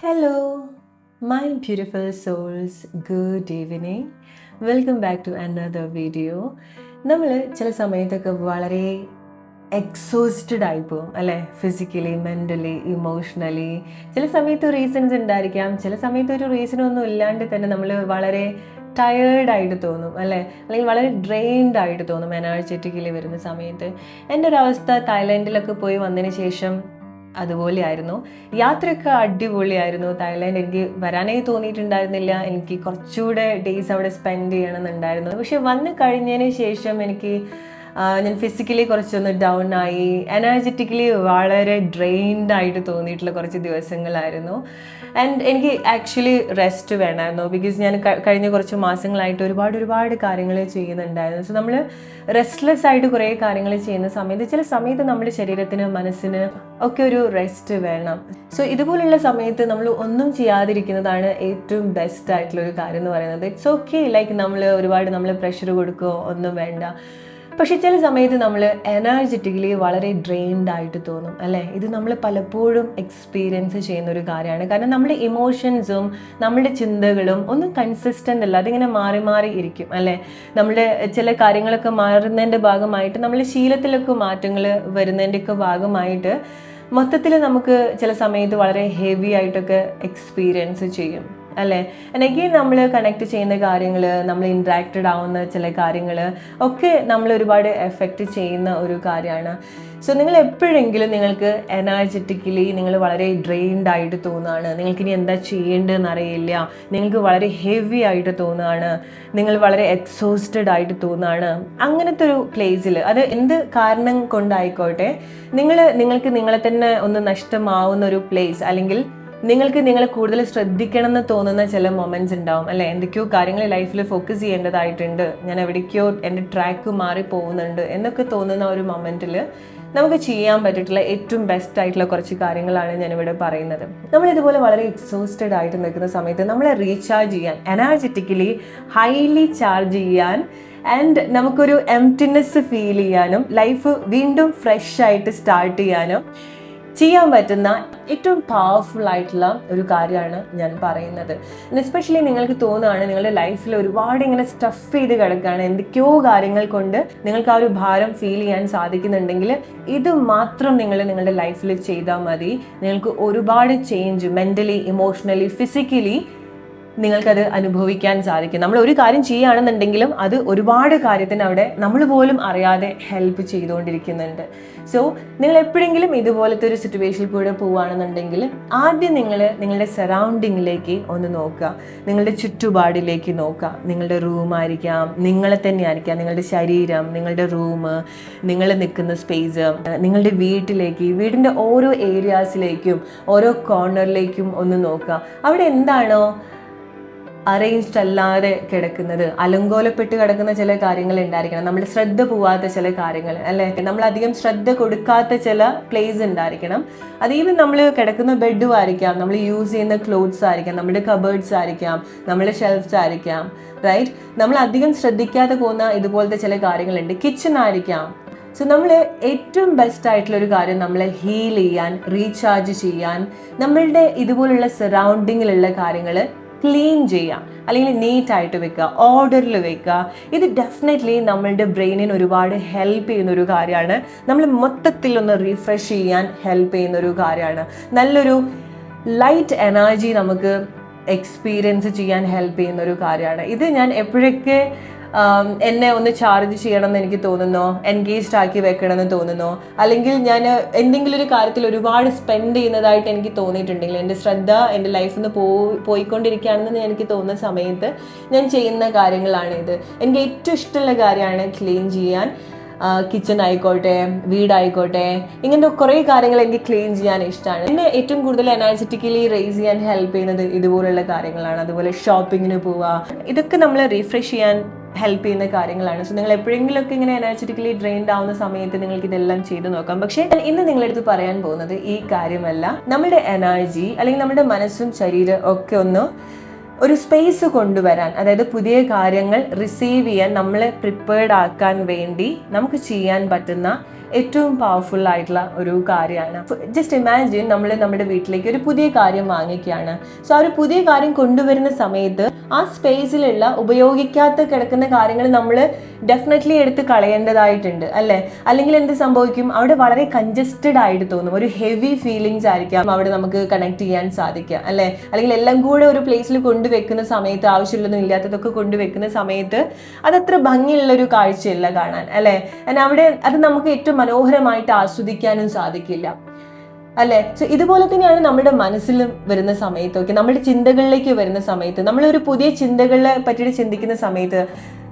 Hello, my beautiful souls. Good evening. Welcome back to another video. നമ്മൾ ചില സമയത്തൊക്കെ വളരെ എക്സോസ്റ്റഡ് ആയിപ്പോവും അല്ലേ, ഫിസിക്കലി, മെൻ്റലി, ഇമോഷണലി. ചില സമയത്ത് റീസൺസ് ഉണ്ടായിരിക്കാം, ചില സമയത്ത് ഒരു റീസണൊന്നും ഇല്ലാണ്ട് തന്നെ നമ്മൾ വളരെ ടയേർഡായിട്ട് തോന്നും അല്ലേ, അല്ലെങ്കിൽ വളരെ ഡ്രെയിൻഡ് ആയിട്ട് തോന്നും എനർജറ്റിക്കലി വരുന്ന സമയത്ത്. എൻ്റെ ഒരു അവസ്ഥ തായ്ലൻഡിലൊക്കെ പോയി വന്നതിന് ശേഷം അതുപോലെയായിരുന്നു. യാത്രയൊക്കെ അടിപൊളിയായിരുന്നു. തായ്ലാൻഡ് എനിക്ക് വരാനേ തോന്നിയിട്ടുണ്ടായിരുന്നില്ല. എനിക്ക് കുറച്ചുകൂടെ ഡേയ്സ് അവിടെ സ്പെൻഡ് ചെയ്യണമെന്നുണ്ടായിരുന്നു. പക്ഷെ വന്ന് കഴിഞ്ഞതിന് ശേഷം ഞാൻ ഫിസിക്കലി കുറച്ചൊന്ന് ഡൗൺ ആയി, എനർജറ്റിക്കലി വളരെ ഡ്രെയിൻഡ് ആയിട്ട് തോന്നിയിട്ടുള്ള കുറച്ച് ദിവസങ്ങളായിരുന്നു. ആൻഡ് എനിക്ക് ആക്ച്വലി റെസ്റ്റ് വേണമായിരുന്നു. ബിക്കോസ് ഞാൻ കഴിഞ്ഞ കുറച്ച് മാസങ്ങളായിട്ട് ഒരുപാട് കാര്യങ്ങൾ ചെയ്യുന്നുണ്ടായിരുന്നു. സോ നമ്മൾ റെസ്റ്റ്ലെസ് ആയിട്ട് കുറേ കാര്യങ്ങൾ ചെയ്യുന്ന സമയത്ത് ചില സമയത്ത് നമ്മുടെ ശരീരത്തിന്, മനസ്സിന് ഒക്കെ ഒരു റെസ്റ്റ് വേണം. സോ ഇതുപോലുള്ള സമയത്ത് നമ്മൾ ഒന്നും ചെയ്യാതിരിക്കുന്നതാണ് ഏറ്റവും ബെസ്റ്റ് ആയിട്ടുള്ളൊരു കാര്യം എന്ന് പറയുന്നത്. ഇറ്റ്സ് ഓക്കെ, ലൈക്ക് നമ്മൾ പ്രഷർ കൊടുക്കുകയോ ഒന്നും വേണ്ട. പക്ഷെ ചില സമയത്ത് നമ്മൾ എനർജറ്റിക്കലി വളരെ ഡ്രെയിൻഡ് ആയിട്ട് തോന്നും അല്ലേ. ഇത് നമ്മൾ പലപ്പോഴും എക്സ്പീരിയൻസ് ചെയ്യുന്ന ഒരു കാര്യമാണ്. കാരണം നമ്മുടെ ഇമോഷൻസും നമ്മുടെ ചിന്തകളും ഒന്നും കൺസിസ്റ്റൻ്റ് അല്ല, അതിങ്ങനെ മാറി ഇരിക്കും അല്ലേ. നമ്മുടെ ചില കാര്യങ്ങളൊക്കെ മാറുന്നതിൻ്റെ ഭാഗമായിട്ട്, നമ്മുടെ ശീലത്തിലൊക്കെ മാറ്റങ്ങൾ വരുന്നതിൻ്റെയൊക്കെ ഭാഗമായിട്ട് മൊത്തത്തിൽ നമുക്ക് ചില സമയത്ത് വളരെ ഹെവി ആയിട്ടൊക്കെ എക്സ്പീരിയൻസ് ചെയ്യും അല്ലേ. എനിക്ക് നമ്മൾ കണക്ട് ചെയ്യുന്ന കാര്യങ്ങൾ, നമ്മൾ ഇൻട്രാക്റ്റഡ് ആവുന്ന ചില കാര്യങ്ങൾ ഒക്കെ നമ്മൾ ഒരുപാട് എഫക്റ്റ് ചെയ്യുന്ന ഒരു കാര്യമാണ്. സോ നിങ്ങൾ എപ്പോഴെങ്കിലും നിങ്ങൾക്ക് എനർജറ്റിക്കലി നിങ്ങൾ വളരെ ഡ്രെയിൻഡ് ആയിട്ട് തോന്നുകയാണ്, നിങ്ങൾക്കിനി എന്താ ചെയ്യേണ്ടതെന്ന് അറിയില്ല, നിങ്ങൾക്ക് വളരെ ഹെവി ആയിട്ട് തോന്നുകയാണ്, നിങ്ങൾ വളരെ എക്സോസ്റ്റഡ് ആയിട്ട് തോന്നുകയാണ്, അങ്ങനത്തെ ഒരു പ്ലേസിൽ, അത് എന്ത് കാരണം കൊണ്ടായിക്കോട്ടെ, നിങ്ങൾക്ക് നിങ്ങളെ തന്നെ ഒന്ന് നഷ്ടമാവുന്ന ഒരു പ്ലേസ്, അല്ലെങ്കിൽ നിങ്ങൾക്ക് നിങ്ങളെ കൂടുതൽ ശ്രദ്ധിക്കണം എന്ന് തോന്നുന്ന ചില മൊമെൻറ്റ്സ് ഉണ്ടാവും അല്ലേ. എന്തൊക്കെയോ കാര്യങ്ങൾ ലൈഫിൽ ഫോക്കസ് ചെയ്യേണ്ടതായിട്ടുണ്ട്, ഞാൻ എവിടേക്കോ എൻ്റെ ട്രാക്ക് മാറി പോകുന്നുണ്ട് എന്നൊക്കെ തോന്നുന്ന ഒരു മൊമെൻറ്റിൽ നമുക്ക് ചെയ്യാൻ പറ്റിയിട്ടുള്ള ഏറ്റവും ബെസ്റ്റ് ആയിട്ടുള്ള കുറച്ച് കാര്യങ്ങളാണ് ഞാനിവിടെ പറയുന്നത്. നമ്മളിതുപോലെ വളരെ എക്സോസ്റ്റഡ് ആയിട്ട് നിൽക്കുന്ന സമയത്ത് നമ്മളെ റീചാർജ് ചെയ്യാൻ, എനർജറ്റിക്കലി ഹൈലി ചാർജ് ചെയ്യാൻ, ആൻഡ് നമുക്കൊരു എംപ്റ്റിനെസ് ഫീൽ ചെയ്യാനും ലൈഫ് വീണ്ടും ഫ്രഷ് ആയിട്ട് സ്റ്റാർട്ട് ചെയ്യാൻ പറ്റുന്ന ഏറ്റവും പവർഫുൾ ആയിട്ടുള്ള ഒരു കാര്യമാണ് ഞാൻ പറയുന്നത്. എസ്പെഷ്യലി നിങ്ങൾക്ക് തോന്നുകയാണ് നിങ്ങളുടെ ലൈഫിൽ ഒരുപാട് ഇങ്ങനെ സ്റ്റഫ് ചെയ്ത് കിടക്കുകയാണ്, എന്തൊക്കെയോ കാര്യങ്ങൾ കൊണ്ട് നിങ്ങൾക്ക് ആ ഒരു ഭാരം ഫീൽ ചെയ്യാൻ സാധിക്കുന്നുണ്ടെങ്കിൽ ഇത് മാത്രം നിങ്ങളുടെ ലൈഫിൽ ചെയ്താൽ മതി. നിങ്ങൾക്ക് ഒരുപാട് ചേഞ്ച് മെൻ്റലി, ഇമോഷണലി, ഫിസിക്കലി നിങ്ങൾക്കത് അനുഭവിക്കാൻ സാധിക്കും. നമ്മൾ ഒരു കാര്യം ചെയ്യുകയാണെന്നുണ്ടെങ്കിലും അത് ഒരുപാട് കാര്യത്തിന് അവിടെ നമ്മൾ പോലും അറിയാതെ ഹെൽപ്പ് ചെയ്തുകൊണ്ടിരിക്കുന്നുണ്ട്. സോ നിങ്ങൾ എപ്പോഴെങ്കിലും ഇതുപോലത്തെ ഒരു സിറ്റുവേഷനിൽ കൂടെ പോവുകയാണെന്നുണ്ടെങ്കിൽ ആദ്യം നിങ്ങളുടെ സറൗണ്ടിങ്ങിലേക്ക് ഒന്ന് നോക്കുക, നിങ്ങളുടെ ചുറ്റുപാടിലേക്ക് നോക്കുക. നിങ്ങളുടെ റൂമായിരിക്കാം, നിങ്ങളെ തന്നെ ആയിരിക്കാം, നിങ്ങളുടെ ശരീരം, നിങ്ങളുടെ റൂം, നിങ്ങൾ നിൽക്കുന്ന സ്പേസ്, നിങ്ങളുടെ വീടിൻ്റെ ഓരോ ഏരിയാസിലേക്കും ഓരോ കോർണറിലേക്കും ഒന്ന് നോക്കുക. അവിടെ എന്താണോ അറേഞ്ച്ഡ് അല്ലാതെ കിടക്കുന്നത്, അലങ്കോലപ്പെട്ട് കിടക്കുന്ന ചില കാര്യങ്ങൾ ഉണ്ടായിരിക്കണം, നമ്മൾ ശ്രദ്ധ പോവാത്ത ചില കാര്യങ്ങൾ അല്ലേ, നമ്മളധികം ശ്രദ്ധ കൊടുക്കാത്ത ചില പ്ലേസ് ഉണ്ടായിരിക്കണം. അത് ഈവൻ നമ്മൾ കിടക്കുന്ന ബെഡും ആയിരിക്കാം, നമ്മൾ യൂസ് ചെയ്യുന്ന ക്ലോത്ത്സ് ആയിരിക്കാം, നമ്മുടെ കബേർഡ്സ് ആയിരിക്കാം, നമ്മുടെ ഷെൽഫ്സ് ആയിരിക്കാം, റൈറ്റ്. നമ്മൾ അധികം ശ്രദ്ധിക്കാതെ പോകുന്ന ഇതുപോലത്തെ ചില കാര്യങ്ങളുണ്ട്. കിച്ചൺ ആയിരിക്കാം. സോ നമ്മൾ ഏറ്റവും ബെസ്റ്റ് ആയിട്ടുള്ള ഒരു കാര്യം നമ്മളെ ഹീൽ ചെയ്യാൻ, റീചാർജ് ചെയ്യാൻ, നമ്മളുടെ ഇതുപോലുള്ള സറൗണ്ടിങ്ങിലുള്ള കാര്യങ്ങൾ ക്ലീൻ ചെയ്യുക, അല്ലെങ്കിൽ നീറ്റായിട്ട് വെക്കുക, ഓർഡറിൽ വെക്കുക. ഇത് ഡെഫിനറ്റ്ലി നമ്മളുടെ ബ്രെയിനിന് ഒരുപാട് ഹെൽപ്പ് ചെയ്യുന്നൊരു കാര്യമാണ്. നമ്മൾ മൊത്തത്തിൽ ഒന്ന് റീഫ്രഷ് ചെയ്യാൻ ഹെൽപ്പ് ചെയ്യുന്നൊരു കാര്യമാണ്. നല്ലൊരു ലൈറ്റ് എനർജി നമുക്ക് എക്സ്പീരിയൻസ് ചെയ്യാൻ ഹെൽപ്പ് ചെയ്യുന്നൊരു കാര്യമാണ്. ഇത് ഞാൻ എപ്പോഴൊക്കെ എന്നെ ഒന്ന് ചാർജ് ചെയ്യണമെന്ന് എനിക്ക് തോന്നുന്നോ, എൻഗേജ്ഡ് ആക്കി വെക്കണമെന്ന് തോന്നുന്നോ, അല്ലെങ്കിൽ ഞാൻ എന്തെങ്കിലും ഒരു കാര്യത്തിൽ ഒരുപാട് സ്പെൻഡ് ചെയ്യുന്നതായിട്ട് എനിക്ക് തോന്നിയിട്ടുണ്ടെങ്കിൽ, എൻ്റെ ശ്രദ്ധ എൻ്റെ ലൈഫിൽ നിന്ന് പോയിക്കൊണ്ടിരിക്കുകയാണെന്ന് എനിക്ക് തോന്നുന്ന സമയത്ത് ഞാൻ ചെയ്യുന്ന കാര്യങ്ങളാണിത്. എനിക്ക് ഏറ്റവും ഇഷ്ടമുള്ള കാര്യമാണ് ക്ലീൻ ചെയ്യാൻ. കിച്ചൺ ആയിക്കോട്ടെ, വീടായിക്കോട്ടെ, ഇങ്ങനത്തെ കുറേ കാര്യങ്ങൾ എനിക്ക് ക്ലീൻ ചെയ്യാൻ ഇഷ്ടമാണ്. എന്നെ ഏറ്റവും കൂടുതൽ എനർജറ്റിക്കലി റേസ് ചെയ്യാൻ ഹെൽപ്പ് ചെയ്യുന്നത് ഇതുപോലുള്ള കാര്യങ്ങളാണ്. അതുപോലെ ഷോപ്പിങ്ങിന് പോവുക, ഇതൊക്കെ നമ്മൾ റീഫ്രഷ് ചെയ്യാൻ ഹെൽപ്പ് ചെയ്യുന്ന കാര്യങ്ങളാണ്. സോ നിങ്ങൾ എപ്പോഴെങ്കിലുമൊക്കെ ഇങ്ങനെ എനർജറ്റിക്കലി ഡ്രെയിൻഡ് ആവുന്ന സമയത്ത് നിങ്ങൾക്ക് ഇതെല്ലാം ചെയ്ത് നോക്കാം. പക്ഷേ ഇന്ന് നിങ്ങളടുത്ത് പറയാൻ പോകുന്നത് ഈ കാര്യമല്ല. നമ്മുടെ എനർജി അല്ലെങ്കിൽ നമ്മുടെ മനസ്സും ശരീരം ഒക്കെ ഒന്ന് ഒരു സ്പേസ് കൊണ്ടുവരാൻ, അതായത് പുതിയ കാര്യങ്ങൾ റിസീവ് ചെയ്യാൻ നമ്മളെ പ്രിപ്പയർഡ് ആക്കാൻ വേണ്ടി നമുക്ക് ചെയ്യാൻ പറ്റുന്ന ഏറ്റവും പവർഫുൾ ആയിട്ടുള്ള ഒരു കാര്യമാണ്. ജസ്റ്റ് ഇമാജിൻ നമ്മൾ നമ്മുടെ വീട്ടിലേക്ക് ഒരു പുതിയ കാര്യം വാങ്ങിക്കുകയാണ്. സോ ആ ഒരു പുതിയ കാര്യം കൊണ്ടുവരുന്ന സമയത്ത് ആ സ്പേസിലുള്ള ഉപയോഗിക്കാത്ത കിടക്കുന്ന കാര്യങ്ങൾ നമ്മൾ ഡെഫിനറ്റ്ലി എടുത്ത് കളയേണ്ടതായിട്ടുണ്ട് അല്ലേ? അല്ലെങ്കിൽ എന്ത് സംഭവിക്കും, അവിടെ വളരെ കൺജസ്റ്റഡ് ആയിട്ട് തോന്നും, ഒരു ഹെവി ഫീലിങ്സ് ആയിരിക്കാം അവിടെ നമുക്ക് കണക്ട് ചെയ്യാൻ സാധിക്കുക അല്ലേ? അല്ലെങ്കിൽ എല്ലാം കൂടെ ഒരു പ്ലേസിൽ കൊണ്ടുവെക്കുന്ന സമയത്ത് ആവശ്യമുള്ളതും ഇല്ലാത്തതൊക്കെ കൊണ്ടുവെക്കുന്ന സമയത്ത് അതത്ര ഭംഗിയുള്ള ഒരു കാഴ്ചയല്ല കാണാൻ അല്ലേ? അവിടെ അത് നമുക്ക് ഏറ്റവും മനോഹരമായിട്ട് ആസ്വദിക്കാനും സാധിക്കില്ല അല്ലേ? സോ ഇതുപോലെ തന്നെയാണ് നമ്മുടെ മനസ്സിൽ വരുന്ന സമയത്തൊക്കെ, നമ്മുടെ ചിന്തകളിലേക്ക് വരുന്ന സമയത്ത്, നമ്മളൊരു പുതിയ ചിന്തകളെ പറ്റിയിട്ട് ചിന്തിക്കുന്ന സമയത്ത്,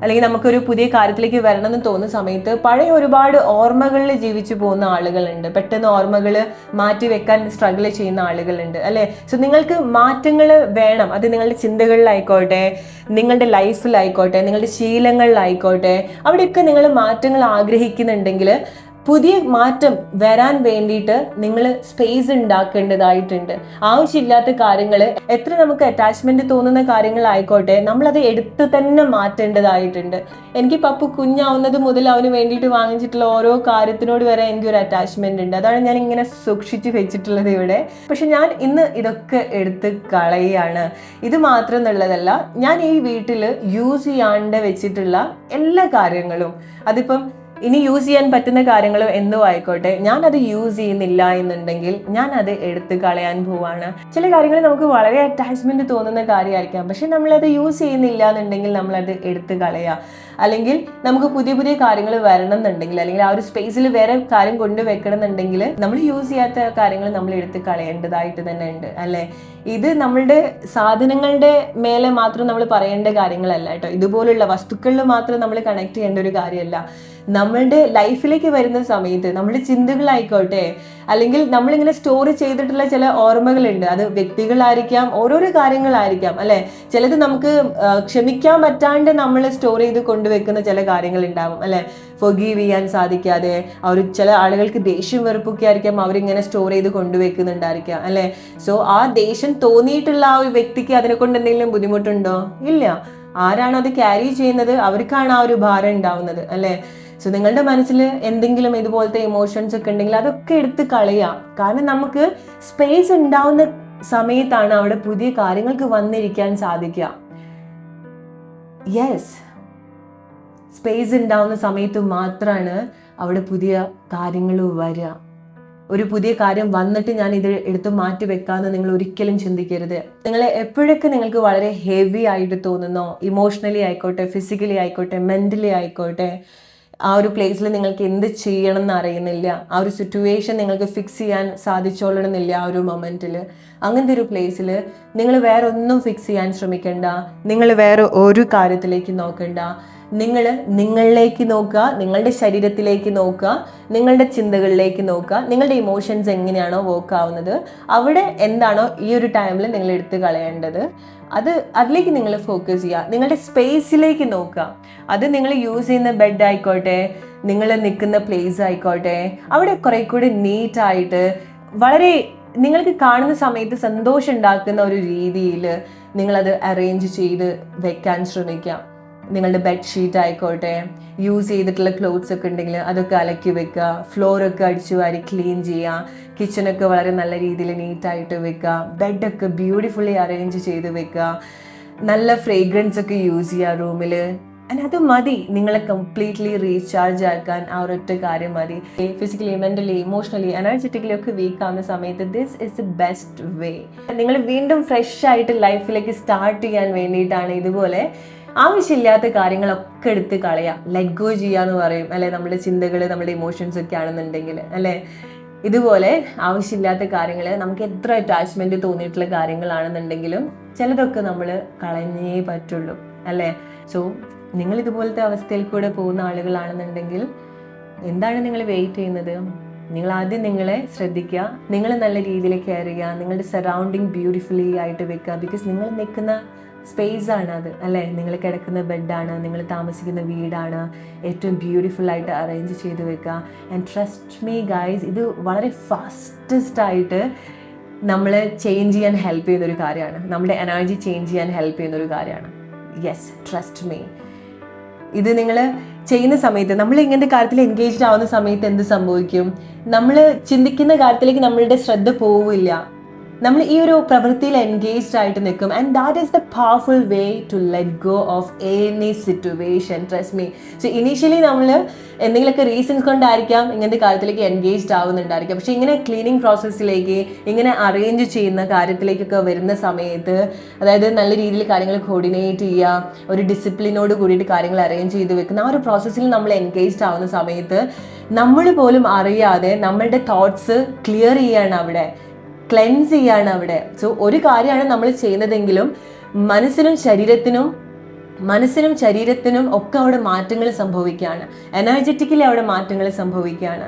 അല്ലെങ്കിൽ നമുക്കൊരു പുതിയ കാര്യത്തിലേക്ക് വരണം എന്ന് തോന്നുന്ന സമയത്ത് പഴയ ഒരുപാട് ഓർമ്മകളിൽ ജീവിച്ചു പോകുന്ന ആളുകളുണ്ട്. പെട്ടെന്ന് ഓർമ്മകൾ മാറ്റി വെക്കാൻ സ്ട്രഗിൾ ചെയ്യുന്ന ആളുകളുണ്ട് അല്ലേ? സോ നിങ്ങൾക്ക് മാറ്റങ്ങൾ വേണം. അത് നിങ്ങളുടെ ചിന്തകളിലായിക്കോട്ടെ, നിങ്ങളുടെ ലൈഫിലായിക്കോട്ടെ, നിങ്ങളുടെ ശീലങ്ങളിലായിക്കോട്ടെ, അവിടെയൊക്കെ നിങ്ങൾ മാറ്റങ്ങൾ ആഗ്രഹിക്കുന്നുണ്ടെങ്കിൽ പുതിയ മാറ്റം വരാൻ വേണ്ടിയിട്ട് നിങ്ങൾ സ്പേസ് ഉണ്ടാക്കേണ്ടതായിട്ടുണ്ട്. ആവശ്യമില്ലാത്ത കാര്യങ്ങൾ, എത്ര നമുക്ക് അറ്റാച്ച്മെന്റ് തോന്നുന്ന കാര്യങ്ങളായിക്കോട്ടെ, നമ്മളത് എടുത്ത് തന്നെ മാറ്റേണ്ടതായിട്ടുണ്ട്. എനിക്ക് പപ്പു കുഞ്ഞാവുന്നത് മുതൽ അവന് വേണ്ടിയിട്ട് വാങ്ങിച്ചിട്ടുള്ള ഓരോ കാര്യത്തിനോട് വരെ എനിക്കൊരു അറ്റാച്ച്മെന്റ് ഉണ്ട്. അതാണ് ഞാൻ ഇങ്ങനെ സൂക്ഷിച്ച് വെച്ചിട്ടുള്ളത് ഇവിടെ. പക്ഷെ ഞാൻ ഇന്ന് ഇതൊക്കെ എടുത്ത് കളയാണ്. ഇത് മാത്രം എന്നുള്ളതല്ല, ഞാൻ ഈ വീട്ടിൽ യൂസ് ചെയ്യാണ്ട് വെച്ചിട്ടുള്ള എല്ലാ കാര്യങ്ങളും, അതിപ്പം ഇനി യൂസ് ചെയ്യാൻ പറ്റുന്ന കാര്യങ്ങളും എന്തോ ആയിക്കോട്ടെ, ഞാൻ അത് യൂസ് ചെയ്യുന്നില്ല എന്നുണ്ടെങ്കിൽ ഞാൻ അത് എടുത്ത് കളയാൻ പോവാണ്. ചില കാര്യങ്ങൾ നമുക്ക് വളരെ അറ്റാച്ച്മെന്റ് തോന്നുന്ന കാര്യമായിരിക്കാം, പക്ഷെ നമ്മളത് യൂസ് ചെയ്യുന്നില്ല എന്നുണ്ടെങ്കിൽ നമ്മളത് എടുത്ത് കളയുക. അല്ലെങ്കിൽ നമുക്ക് പുതിയ പുതിയ കാര്യങ്ങൾ വരണം എന്നുണ്ടെങ്കിൽ, അല്ലെങ്കിൽ ആ ഒരു സ്പേസിൽ വേറെ കാര്യം കൊണ്ടുവെക്കണം എന്നുണ്ടെങ്കിൽ നമ്മൾ യൂസ് ചെയ്യാത്ത കാര്യങ്ങൾ നമ്മൾ എടുത്ത് കളയേണ്ടതായിട്ട് തന്നെ ഉണ്ട് അല്ലേ? ഇത് നമ്മളുടെ സാധനങ്ങളുടെ മേലെ മാത്രം നമ്മൾ പറയേണ്ട കാര്യങ്ങളല്ല കേട്ടോ. ഇതുപോലുള്ള വസ്തുക്കളിൽ മാത്രം നമ്മൾ കണക്ട് ചെയ്യേണ്ട ഒരു കാര്യമല്ല. നമ്മളുടെ ലൈഫിലേക്ക് വരുന്ന സമയത്ത് നമ്മുടെ ചിന്തകളായിക്കോട്ടെ, അല്ലെങ്കിൽ നമ്മളിങ്ങനെ സ്റ്റോർ ചെയ്തിട്ടുള്ള ചില ഓർമ്മകളുണ്ട്. അത് വ്യക്തികളായിരിക്കാം, ഓരോരോ കാര്യങ്ങളായിരിക്കാം അല്ലെ? ചിലത് നമുക്ക് ക്ഷമിക്കാൻ പറ്റാണ്ട് നമ്മൾ സ്റ്റോർ ചെയ്ത് കൊണ്ടുവെക്കുന്ന ചില കാര്യങ്ങൾ ഉണ്ടാവും അല്ലെ? ഫൊർഗീവ് ചെയ്യാൻ സാധിക്കാതെ, ചില ആളുകൾക്ക് ദേഷ്യം വെറുപ്പൊക്കെ ആയിരിക്കാം അവരിങ്ങനെ സ്റ്റോർ ചെയ്ത് കൊണ്ടുവെക്കുന്നുണ്ടായിരിക്കാം അല്ലെ? സോ ആ ദേഷ്യം തോന്നിയിട്ടുള്ള ആ ഒരു വ്യക്തിക്ക് അതിനെ കൊണ്ട് എന്തെങ്കിലും ബുദ്ധിമുട്ടുണ്ടോ? ഇല്ല. ആരാണോ അത് ക്യാരി ചെയ്യുന്നത് അവർക്കാണ് ആ ഒരു ഭാരം ഉണ്ടാവുന്നത് അല്ലെ? സോ നിങ്ങളുടെ മനസ്സിൽ എന്തെങ്കിലും ഇതുപോലത്തെ ഇമോഷൻസ് ഒക്കെ ഉണ്ടെങ്കിൽ അതൊക്കെ എടുത്ത് കളയാം. കാരണം നമുക്ക് സ്പേസ് ഉണ്ടാവുന്ന സമയത്താണ് അവിടെ പുതിയ കാര്യങ്ങൾക്ക് വന്നിരിക്കാൻ സാധിക്കുക. യെസ്, സ്പേസ് ഉണ്ടാവുന്ന സമയത്ത് മാത്രമാണ് അവിടെ പുതിയ കാര്യങ്ങൾ വരിക. ഒരു പുതിയ കാര്യം വന്നിട്ട് ഞാൻ ഇത് എടുത്ത് മാറ്റി വെക്കാമെന്ന് നിങ്ങൾ ഒരിക്കലും ചിന്തിക്കരുത്. നിങ്ങളെ എപ്പോഴൊക്കെ നിങ്ങൾക്ക് വളരെ ഹെവി ആയിട്ട് തോന്നുന്നോ, ഇമോഷണലി ആയിക്കോട്ടെ, ഫിസിക്കലി ആയിക്കോട്ടെ, മെന്റലി ആയിക്കോട്ടെ, ആ ഒരു പ്ലേസിൽ നിങ്ങൾക്ക് എന്ത് ചെയ്യണം എന്ന് അറിയുന്നില്ല, ആ ഒരു സിറ്റുവേഷൻ നിങ്ങൾക്ക് ഫിക്സ് ചെയ്യാൻ സാധിച്ചോളണമെന്നില്ല, ആ ഒരു മൊമെന്റിൽ, അങ്ങനത്തെ ഒരു പ്ലേസിൽ നിങ്ങൾ വേറെ ഒന്നും ഫിക്സ് ചെയ്യാൻ ശ്രമിക്കണ്ട. നിങ്ങൾ വേറെ ഒരു കാര്യത്തിലേക്ക് നോക്കണ്ട. നിങ്ങൾ നിങ്ങളിലേക്ക് നോക്കുക, നിങ്ങളുടെ ശരീരത്തിലേക്ക് നോക്കുക, നിങ്ങളുടെ ചിന്തകളിലേക്ക് നോക്കുക. നിങ്ങളുടെ ഇമോഷൻസ് എങ്ങനെയാണോ വർക്ക് ആവുന്നത്, അവിടെ എന്താണോ ഈ ഒരു ടൈമിൽ നിങ്ങൾ എടുത്ത് കളയേണ്ടത് അതിലേക്ക് നിങ്ങൾ ഫോക്കസ് ചെയ്യുക. നിങ്ങളുടെ സ്പേസിലേക്ക് നോക്കുക. അത് നിങ്ങൾ യൂസ് ചെയ്യുന്ന ബെഡ് ആയിക്കോട്ടെ, നിങ്ങൾ നിൽക്കുന്ന പ്ലേസ് ആയിക്കോട്ടെ, അവിടെ കുറെ കൂടി നീറ്റായിട്ട് വളരെ നിങ്ങൾക്ക് കാണുന്ന സമയത്ത് സന്തോഷം ഉണ്ടാക്കുന്ന ഒരു രീതിയിൽ നിങ്ങളത് അറേഞ്ച് ചെയ്ത് വെക്കാൻ ശ്രമിക്കാം. നിങ്ങളുടെ ബെഡ്ഷീറ്റ് ആയിക്കോട്ടെ, യൂസ് ചെയ്തിട്ടുള്ള ക്ലോത്ത്സ് ഒക്കെ ഉണ്ടെങ്കിൽ അതൊക്കെ അലക്കി വെക്കുക. ഫ്ലോറൊക്കെ അടിച്ചു വാരി ക്ലീൻ ചെയ്യുക. കിച്ചണൊക്കെ വളരെ നല്ല രീതിയിൽ നീറ്റായിട്ട് വെക്കുക. ബെഡൊക്കെ ബ്യൂട്ടിഫുള്ളി അറേഞ്ച് ചെയ്ത് വെക്കുക. നല്ല ഫ്രേഗ്രൻസ് ഒക്കെ യൂസ് ചെയ്യുക റൂമിൽ. അത് മതി നിങ്ങളെ കംപ്ലീറ്റ്ലി റീചാർജ് ആക്കാൻ. ആ ഒരൊറ്റ കാര്യം മതി. ഫിസിക്കലി, മെന്റലി, ഇമോഷണലി, എനർജറ്റിക്കലി ഒക്കെ വീക്ക് ആവുന്ന സമയത്ത് this is the best way. നിങ്ങൾ വീണ്ടും ഫ്രഷ് ആയിട്ട് ലൈഫിലേക്ക് സ്റ്റാർട്ട് ചെയ്യാൻ വേണ്ടിയിട്ടാണ് ഇതുപോലെ ആവശ്യമില്ലാത്ത കാര്യങ്ങളൊക്കെ എടുത്ത് കളയാം. ലെറ്റ് ഗോ ചെയ്യാന്ന് പറയും അല്ലെ? നമ്മുടെ ചിന്തകൾ, നമ്മുടെ ഇമോഷൻസ് ഒക്കെ ആണെന്നുണ്ടെങ്കിൽ അല്ലെ? ഇതുപോലെ ആവശ്യമില്ലാത്ത കാര്യങ്ങൾ, നമുക്ക് എത്ര അറ്റാച്ച്മെന്റ് തോന്നിയിട്ടുള്ള കാര്യങ്ങളാണെന്നുണ്ടെങ്കിലും ചിലതൊക്കെ നമ്മൾ കളഞ്ഞേ പറ്റുള്ളൂ അല്ലേ? സോ നിങ്ങൾ ഇതുപോലത്തെ അവസ്ഥയിൽ കൂടെ പോകുന്ന ആളുകളാണെന്നുണ്ടെങ്കിൽ എന്താണ് നിങ്ങൾ വെയിറ്റ് ചെയ്യുന്നത്? നിങ്ങൾ ആദ്യം നിങ്ങളെ ശ്രദ്ധിക്കുക, നിങ്ങൾ നല്ല രീതിയിൽ കെയർ ചെയ്യുക, നിങ്ങളുടെ സറൗണ്ടിങ് ബ്യൂട്ടിഫുള്ളി ആയിട്ട് വെക്കുക. ബിക്കോസ് നിങ്ങൾ നിൽക്കുന്ന സ്പേസ് ആണ് അത് അല്ലേ? നിങ്ങൾ കിടക്കുന്ന ബെഡാണ്, നിങ്ങൾ താമസിക്കുന്ന വീടാണ്. ഏറ്റവും ബ്യൂട്ടിഫുൾ ആയിട്ട് അറേഞ്ച് ചെയ്ത് വെക്കുക. ആൻഡ് ട്രസ്റ്റ് മീ ഗൈസ്, ഇത് വളരെ ഫാസ്റ്റസ്റ്റ് ആയിട്ട് നമ്മൾ ചേഞ്ച് ചെയ്യാൻ ഹെൽപ്പ് ചെയ്യുന്നൊരു കാര്യമാണ്, നമ്മുടെ എനർജി ചേഞ്ച് ചെയ്യാൻ ഹെൽപ്പ് ചെയ്യുന്നൊരു കാര്യമാണ്. Yes, trust me. ഇത് നിങ്ങൾ ചെയ്യുന്ന സമയത്ത്, നമ്മൾ ഇങ്ങനത്തെ കാര്യത്തിൽ എൻഗേജ്ഡ് ആവുന്ന സമയത്ത് എന്ത് സംഭവിക്കും? നമ്മൾ ചിന്തിക്കുന്ന കാര്യത്തിലേക്ക് നമ്മളുടെ ശ്രദ്ധ പോവില്ല. നമ്മൾ ഈ ഒരു പ്രവൃത്തിയിൽ എൻഗേജ്ഡ് ആയിട്ട് നിൽക്കും. And that is the powerful way to let go of any situation. Trust me. So initially നമ്മൾ എന്തെങ്കിലുമൊക്കെ റീസൺസ് കൊണ്ടായിരിക്കാം ഇങ്ങനത്തെ കാര്യത്തിലേക്ക് എൻഗേജ്ഡ് ആവുന്നുണ്ടായിരിക്കാം. പക്ഷെ ഇങ്ങനെ ക്ലീനിങ് പ്രോസസ്സിലേക്ക്, ഇങ്ങനെ അറേഞ്ച് ചെയ്യുന്ന കാര്യത്തിലേക്കൊക്കെ വരുന്ന സമയത്ത്, അതായത് നല്ല രീതിയിൽ കാര്യങ്ങൾ കോർഡിനേറ്റ് ചെയ്യുക, ഒരു ഡിസിപ്ലിനോട് കൂടിയിട്ട് കാര്യങ്ങൾ അറേഞ്ച് ചെയ്ത് വെക്കുന്ന ആ ഒരു പ്രോസസ്സിൽ നമ്മൾ എൻഗേജ്ഡ് ആവുന്ന സമയത്ത് നമ്മൾ പോലും അറിയാതെ നമ്മളുടെ തോട്ട്സ് ക്ലിയർ ചെയ്യാണ് അവിടെ, ക്ലെൻസ് ചെയ്യാണ് അവിടെ. സോ ഒരു കാര്യമാണ് നമ്മൾ ചെയ്യുന്നതെങ്കിലും മനസ്സിനും ശരീരത്തിനും ഒക്കെ അവിടെ മാറ്റങ്ങൾ സംഭവിക്കുകയാണ്. എനർജറ്റിക്കലി അവിടെ മാറ്റങ്ങൾ സംഭവിക്കുകയാണ്.